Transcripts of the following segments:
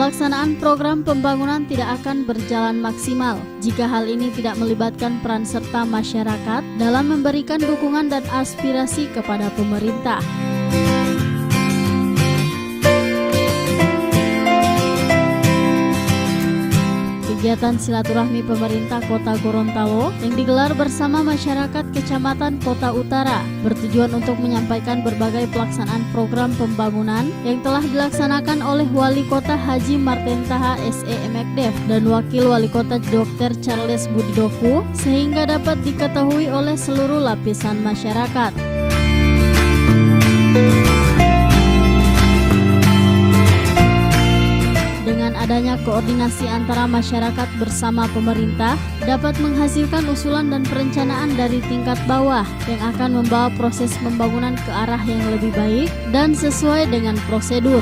pelaksanaan program pembangunan tidak akan berjalan maksimal jika hal ini tidak melibatkan peran serta masyarakat dalam memberikan dukungan dan aspirasi kepada pemerintah. Kegiatan silaturahmi pemerintah Kota Gorontalo yang digelar bersama masyarakat Kecamatan Kota Utara bertujuan untuk menyampaikan berbagai pelaksanaan program pembangunan yang telah dilaksanakan oleh Wali Kota Haji Marten Taha SE.MKDF dan Wakil Wali Kota Dr. Charles Budidoku sehingga dapat diketahui oleh seluruh lapisan masyarakat. Adanya koordinasi antara masyarakat bersama pemerintah dapat menghasilkan usulan dan perencanaan dari tingkat bawah yang akan membawa proses pembangunan ke arah yang lebih baik dan sesuai dengan prosedur.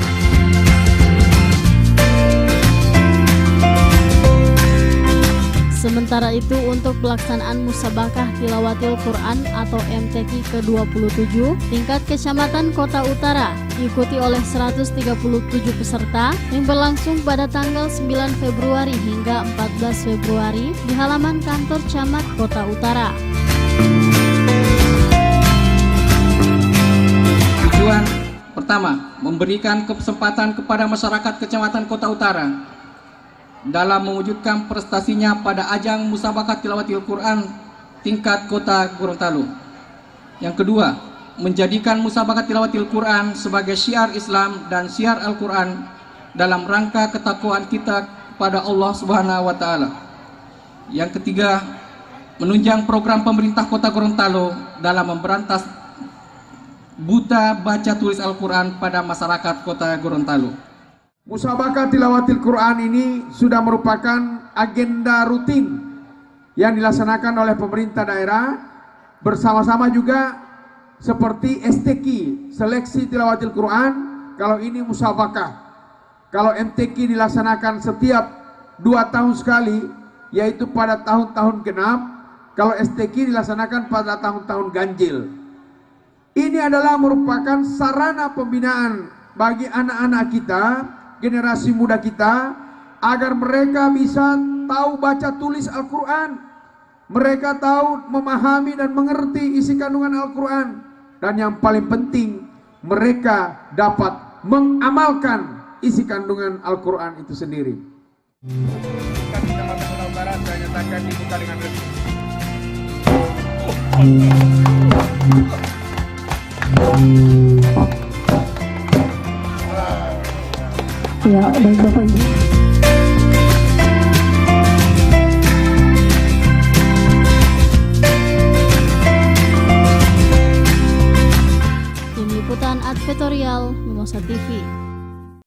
Sementara itu untuk pelaksanaan Musabakah Tilawatil Quran atau MTQ ke-27 tingkat Kecamatan Kota Utara diikuti oleh 137 peserta yang berlangsung pada tanggal 9 Februari hingga 14 Februari di halaman kantor Camat Kota Utara. Tujuan pertama, memberikan kesempatan kepada masyarakat Kecamatan Kota Utara dalam mewujudkan prestasinya pada ajang Musabakah Tilawatil Quran tingkat Kota Gorontalo. Yang kedua, menjadikan Musabakah Tilawatil Quran sebagai syiar Islam dan syiar Al-Quran dalam rangka ketakwaan kita kepada Allah Subhanahu wa Ta'ala. Yang ketiga, menunjang program pemerintah Kota Gorontalo dalam memberantas buta baca tulis Al-Quran pada masyarakat Kota Gorontalo. Musabakah Tilawatil Quran ini sudah merupakan agenda rutin yang dilaksanakan oleh pemerintah daerah bersama-sama juga seperti STQ, seleksi Tilawatil Quran. Kalau ini musabakah, kalau MTQ dilaksanakan setiap 2 tahun sekali, yaitu pada tahun-tahun genap. Kalau STQ dilaksanakan pada tahun-tahun ganjil. Ini adalah merupakan sarana pembinaan bagi anak-anak kita, generasi muda kita, agar mereka bisa tahu baca tulis Al-Quran, mereka tahu memahami dan mengerti isi kandungan Al-Quran, dan yang paling penting mereka dapat mengamalkan isi kandungan Al-Quran itu sendiri. Kecamatan Barat saya nyatakan dibuka dengan resmi. Ya, baik Bapak Ibu. Tim Liputan Advertorial Mimosa TV.